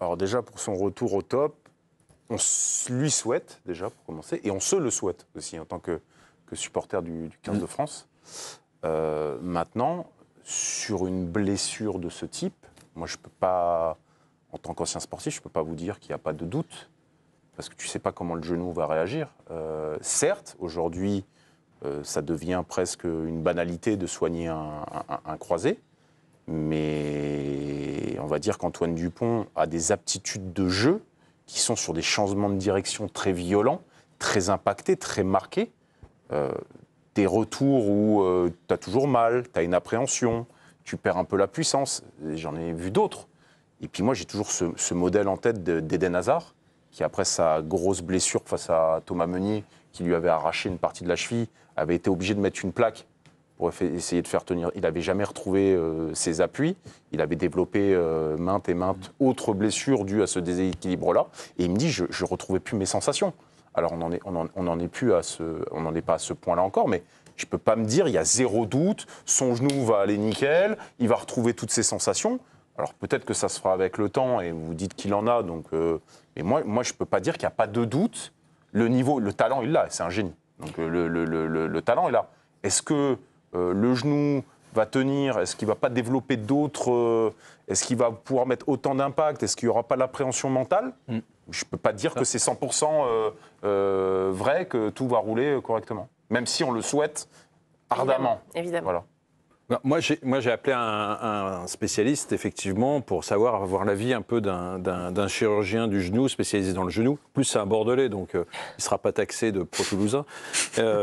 Alors déjà, pour son retour au top, on lui souhaite, déjà, pour commencer, et on se le souhaite aussi en tant que supporter du 15 de France. Maintenant, sur une blessure de ce type, moi, je ne peux pas, en tant qu'ancien sportif, je ne peux pas vous dire qu'il n'y a pas de doute, parce que tu ne sais pas comment le genou va réagir. Certes, aujourd'hui, ça devient presque une banalité de soigner un croisé, mais on va dire qu'Antoine Dupont a des aptitudes de jeu qui sont sur des changements de direction très violents, très impactés, très marqués. Des retours où tu as toujours mal, tu as une appréhension, tu perds un peu la puissance. J'en ai vu d'autres. Et puis moi, j'ai toujours ce modèle en tête d'Eden Hazard, qui après sa grosse blessure face à Thomas Meunier, qui lui avait arraché une partie de la cheville, avait été obligé de mettre une plaque pour essayer de faire tenir. Il n'avait jamais retrouvé ses appuis. Il avait développé maintes et maintes autres blessures dues à ce déséquilibre-là. Et il me dit, je ne retrouvais plus mes sensations. Alors on n'en est pas à ce point-là encore, mais je ne peux pas me dire, il y a zéro doute, son genou va aller nickel, il va retrouver toutes ses sensations. Alors peut-être que ça se fera avec le temps, et vous dites qu'il en a, donc, mais moi je ne peux pas dire qu'il n'y a pas de doute. Le niveau, le talent, il l'a, c'est un génie. Donc le talent est là. Est-ce que le genou va tenir? Est-ce qu'il ne va pas développer d'autres est-ce qu'il va pouvoir mettre autant d'impact? Est-ce qu'il n'y aura pas l'appréhension mentale? Je ne peux pas dire que c'est 100% vrai, que tout va rouler correctement. Même si on le souhaite ardemment. Évidemment. Voilà. Moi, j'ai appelé un spécialiste, effectivement, pour avoir l'avis un peu d'un chirurgien du genou, spécialisé dans le genou. Plus, c'est un Bordelais, donc il ne sera pas taxé de pro-toulousain.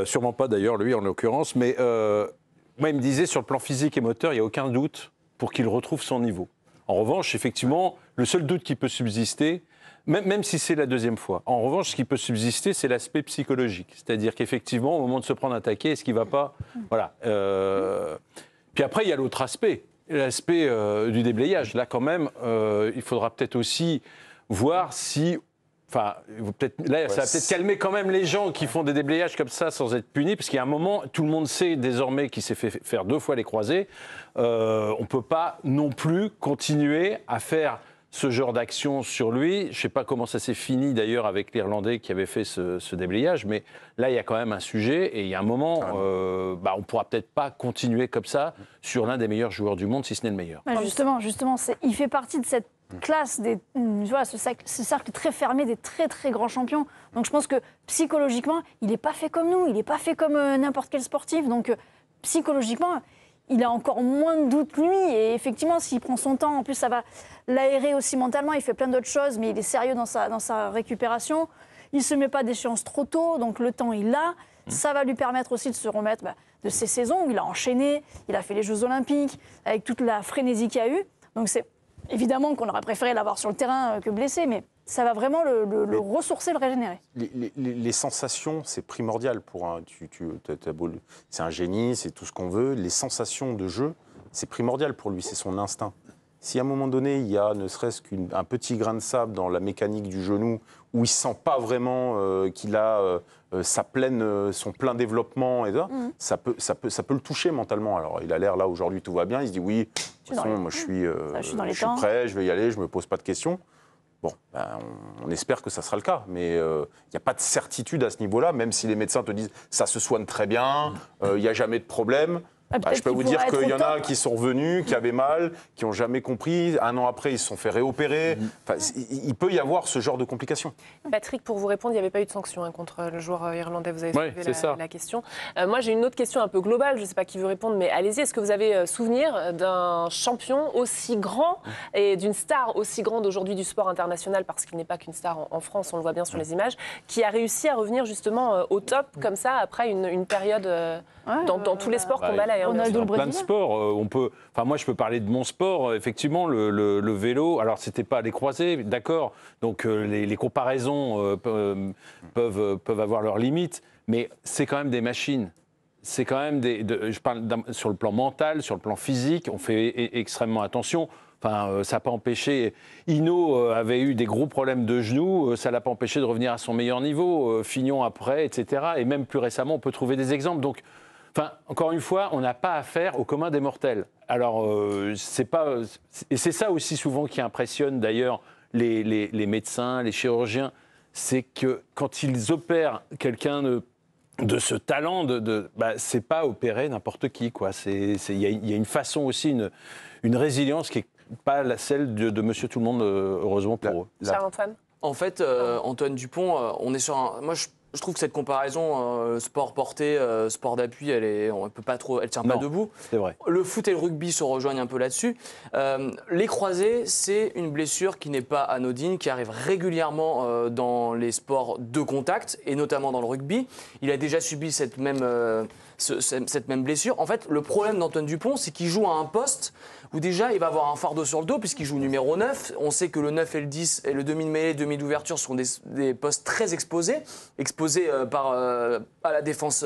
Sûrement pas, d'ailleurs, lui, en l'occurrence. Mais moi, il me disait, sur le plan physique et moteur, il n'y a aucun doute pour qu'il retrouve son niveau. En revanche, effectivement, le seul doute qui peut subsister, même si c'est la deuxième fois, en revanche, ce qui peut subsister, c'est l'aspect psychologique. C'est-à-dire qu'effectivement, au moment de se prendre un taquet, est-ce qu'il ne va pas... Voilà. Puis après, il y a l'autre aspect, l'aspect du déblayage. Là, quand même, il faudra peut-être aussi voir si... Enfin, là, ça va peut-être calmer quand même les gens qui font des déblayages comme ça sans être punis, parce qu'il y a un moment, tout le monde sait désormais qu'il s'est fait faire 2 fois les croisés. On ne peut pas non plus continuer à faire ce genre d'action sur lui. Je ne sais pas comment ça s'est fini d'ailleurs avec l'Irlandais qui avait fait ce déblayage, mais là, il y a quand même un sujet et il y a un moment, on ne pourra peut-être pas continuer comme ça sur l'un des meilleurs joueurs du monde, si ce n'est le meilleur. Bah justement, il fait partie de cette classe, ce cercle très fermé des très très grands champions. Donc je pense que psychologiquement, il n'est pas fait comme nous, il n'est pas fait comme n'importe quel sportif. Donc psychologiquement, il a encore moins de doutes, lui. Et effectivement, s'il prend son temps, en plus, ça va l'aérer aussi mentalement. Il fait plein d'autres choses, mais il est sérieux dans sa récupération. Il ne se met pas d'échéance trop tôt, donc le temps, il l'a. Ça va lui permettre aussi de se remettre de ses saisons où il a enchaîné. Il a fait les Jeux Olympiques, avec toute la frénésie qu'il y a eu. Donc c'est évidemment qu'on aurait préféré l'avoir sur le terrain que blessé, mais ça va vraiment le ressourcer, le régénérer. Les sensations, c'est primordial pour un... c'est un génie, c'est tout ce qu'on veut. Les sensations de jeu, c'est primordial pour lui, c'est son instinct. Si à un moment donné, il y a ne serait-ce qu'un petit grain de sable dans la mécanique du genou, où il ne sent pas vraiment qu'il a son plein développement, et ça peut le toucher mentalement. Alors, il a l'air, là, aujourd'hui, tout va bien. Il se dit, oui, de toute façon, moi, je suis prêt, je vais y aller, je ne me pose pas de questions. Bon, on espère que ça sera le cas, mais il n'y a pas de certitude à ce niveau-là, même si les médecins te disent ça se soigne très bien, il n'y a jamais de problème. Je peux vous dire qu'il y en a qui sont revenus, qui avaient mal, qui n'ont jamais compris. 1 an après, ils se sont fait réopérer. Enfin, il peut y avoir ce genre de complications. Patrick, pour vous répondre, il n'y avait pas eu de sanction contre le joueur irlandais. Vous avez soulevé la question. Moi, j'ai une autre question un peu globale. Je ne sais pas qui veut répondre, mais allez-y. Est-ce que vous avez souvenir d'un champion aussi grand et d'une star aussi grande aujourd'hui du sport international, parce qu'il n'est pas qu'une star en France, on le voit bien sur les images, qui a réussi à revenir justement au top comme ça après une période dans tous les sports qu'on a là. Dans plein de sports, moi je peux parler de mon sport, effectivement le vélo. Alors c'était pas les croisés, d'accord. Donc les comparaisons peuvent avoir leurs limites, mais c'est quand même des machines. C'est quand même je parle sur le plan mental, sur le plan physique, on fait extrêmement attention. Enfin, ça n'a pas empêché. Hinault avait eu des gros problèmes de genoux, ça ne l'a pas empêché de revenir à son meilleur niveau. Fignon après, etc. Et même plus récemment, on peut trouver des exemples. Donc, encore une fois, on n'a pas affaire au commun des mortels. Alors, et c'est ça aussi souvent qui impressionne d'ailleurs les médecins, les chirurgiens, c'est que quand ils opèrent quelqu'un de ce talent, c'est pas opérer n'importe qui, quoi. Il y a une façon aussi, une résilience qui est pas celle de Monsieur Tout le Monde, heureusement pour eux. Charles-Antoine. En fait, Antoine Dupont, on est sur un. Moi, je trouve que cette comparaison sport porté, sport d'appui, elle tient pas debout. C'est vrai. Le foot et le rugby se rejoignent un peu là-dessus. Les croisés, c'est une blessure qui n'est pas anodine, qui arrive régulièrement dans les sports de contact, et notamment dans le rugby. Il a déjà subi cette même blessure. En fait, le problème d'Antoine Dupont, c'est qu'il joue à un poste où déjà il va avoir un fardeau sur le dos puisqu'il joue numéro 9. On sait que le 9 et le 10 et le demi de mêlée, demi d'ouverture sont des postes très exposés à la défense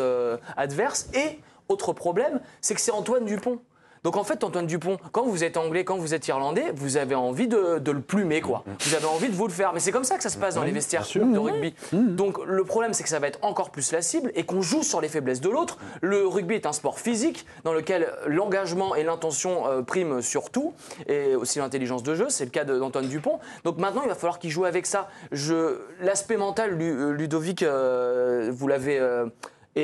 adverse. Et autre problème, c'est que c'est Antoine Dupont. Donc en fait, Antoine Dupont, quand vous êtes anglais, quand vous êtes irlandais, vous avez envie de le plumer, quoi. Vous avez envie de vous le faire. Mais c'est comme ça que ça se passe dans les vestiaires de rugby. Donc le problème, c'est que ça va être encore plus la cible et qu'on joue sur les faiblesses de l'autre. Le rugby est un sport physique dans lequel l'engagement et l'intention priment sur tout, et aussi l'intelligence de jeu. C'est le cas d'Antoine Dupont. Donc maintenant, il va falloir qu'il joue avec ça. L'aspect mental, Ludovic, vous l'avez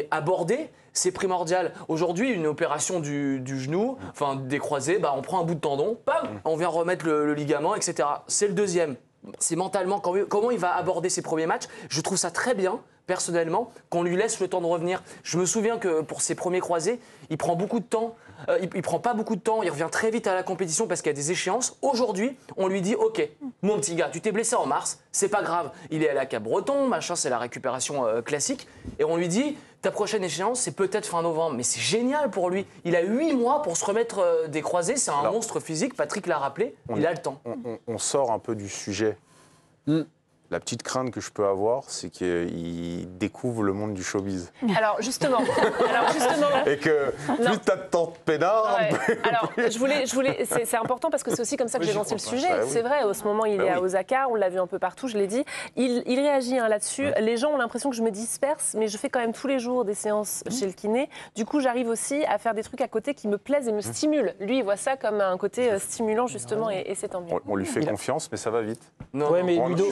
abordé. C'est primordial. Aujourd'hui, une opération du genou, enfin des croisés, on prend un bout de tendon, bam, on vient remettre le ligament, etc. C'est le deuxième. C'est mentalement, comment il va aborder ses premiers matchs. Je trouve ça très bien, personnellement, qu'on lui laisse le temps de revenir. Je me souviens que pour ses premiers croisés, il prend beaucoup de temps. Il prend pas beaucoup de temps, il revient très vite à la compétition parce qu'il y a des échéances. Aujourd'hui, on lui dit « Ok, mon petit gars, tu t'es blessé en mars, c'est pas grave. Il est à la Cap-Breton, machin, c'est la récupération classique. » Et on lui dit « Ta prochaine échéance, c'est peut-être fin novembre. » Mais c'est génial pour lui. Il a 8 mois pour se remettre des croisés. C'est un monstre physique, Patrick l'a rappelé. Il a le temps. On sort un peu du sujet. La petite crainte que je peux avoir, c'est qu'il découvre le monde du showbiz. Alors justement. Et que plus t'as de temps de pénard... Ouais. Alors, c'est important parce que c'est aussi comme ça que j'ai lancé le sujet. C'est vrai, au ce moment, il est à Osaka, on l'a vu un peu partout, je l'ai dit. Il réagit là-dessus. Les gens ont l'impression que je me disperse, mais je fais quand même tous les jours des séances chez le kiné. Du coup, j'arrive aussi à faire des trucs à côté qui me plaisent et me stimulent. Lui, il voit ça comme un côté stimulant, justement, et c'est tant mieux. On lui fait confiance, mais ça va vite. Non, mais Ludo,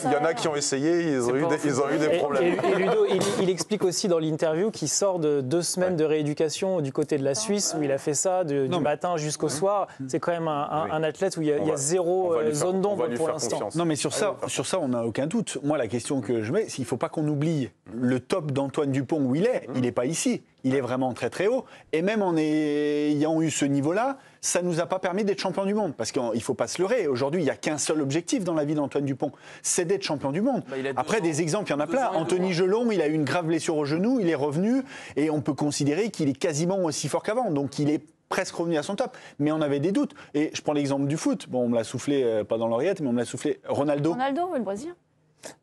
il y en a qui ont essayé, ils ont eu des problèmes. Et Ludo, il explique aussi dans l'interview qu'il sort de 2 semaines de rééducation du côté de la Suisse, où il a fait ça du matin jusqu'au soir. C'est quand même un athlète où il y a zéro zone d'ombre pour l'instant. Non, mais sur ça, on n'a aucun doute. Moi, la question que je mets, c'est qu'il ne faut pas qu'on oublie le top d'Antoine Dupont où il est. Il n'est pas ici. Il est vraiment très très haut. Et même en ayant eu ce niveau-là, ça ne nous a pas permis d'être champion du monde. Parce qu'il ne faut pas se leurrer. Aujourd'hui, il n'y a qu'un seul objectif dans la vie d'Antoine Dupont, c'est d'être champion du monde. Après, des exemples, il y en a plein. Anthony Gelon, il a eu une grave blessure au genou, il est revenu. Et on peut considérer qu'il est quasiment aussi fort qu'avant. Donc il est presque revenu à son top. Mais on avait des doutes. Et je prends l'exemple du foot. Bon, on me l'a soufflé, pas dans l'oreillette, mais on me l'a soufflé. Ronaldo, le Brésil.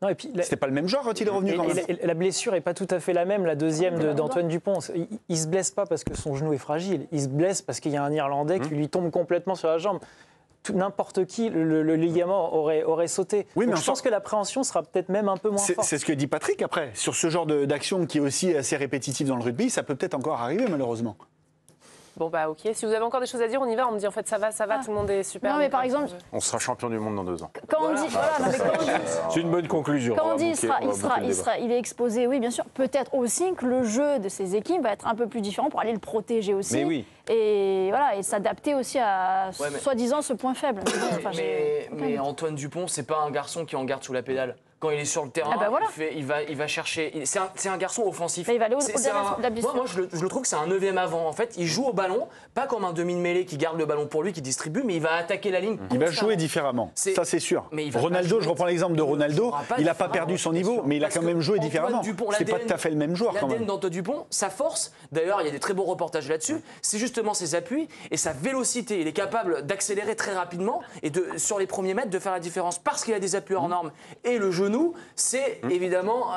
Non, et puis, c'était pas le même genre quand il est revenu. La blessure n'est pas tout à fait la même, la deuxième d'Antoine Dupont. Il se blesse pas parce que son genou est fragile. Il se blesse parce qu'il y a un Irlandais qui lui tombe complètement sur la jambe. N'importe qui, le ligament aurait sauté. Oui, mais je pense que l'appréhension sera peut-être même un peu moins forte. C'est ce que dit Patrick après. Sur ce genre d'action qui est aussi assez répétitif dans le rugby, ça peut peut-être encore arriver malheureusement. Bon ok, si vous avez encore des choses à dire, on y va, on me dit en fait ça va, tout le monde est super. Non mais par exemple... On sera champion du monde dans 2 ans. Quand on dit... C'est une bonne conclusion. Quand on dit il est exposé, oui bien sûr, peut-être aussi que le jeu de ces équipes va être un peu plus différent pour aller le protéger aussi. Mais oui. Et s'adapter aussi à soi-disant ce point faible. Mais Antoine Dupont, c'est pas un garçon qui en garde sous la pédale. Quand il est sur le terrain, il va chercher. C'est un garçon offensif. Il va aller moi, je le trouve que c'est un 9e avant. En fait, il joue au ballon, pas comme un demi de mêlée qui garde le ballon pour lui, qui distribue, mais il va attaquer la ligne. Il va jouer différemment. Ça, c'est sûr. Ronaldo, je reprends l'exemple de Ronaldo. Il n'a pas perdu son niveau, mais il a quand même joué différemment. C'est pas tout à fait le même joueur quand même. L'ADN d'Antoine Dupont, sa force, d'ailleurs, il y a des très beaux reportages là-dessus, c'est justement ses appuis et sa vélocité. Il est capable d'accélérer très rapidement et sur les premiers mètres de faire la différence parce qu'il a des appuis hors normes. Et le genou, c'est évidemment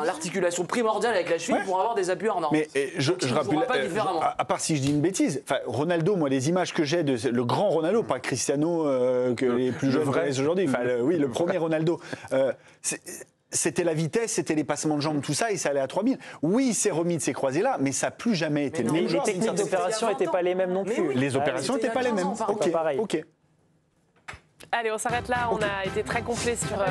l'articulation primordiale avec la cheville pour avoir des appuis hors normes. Mais je rappelle, à part si je dis une bêtise, Ronaldo, moi les images que j'ai de le grand Ronaldo, pas Cristiano que les plus jeunes connaissent aujourd'hui, le premier Ronaldo. C'était la vitesse, c'était les passements de jambes, tout ça, et ça allait à 3000. Oui, il s'est remis de ces croisés-là, mais ça n'a plus jamais été le même genre. Les techniques d'opération n'étaient pas les mêmes non plus. Les opérations n'étaient pas les mêmes. Ok. Allez, on s'arrête là. On a été très complet sur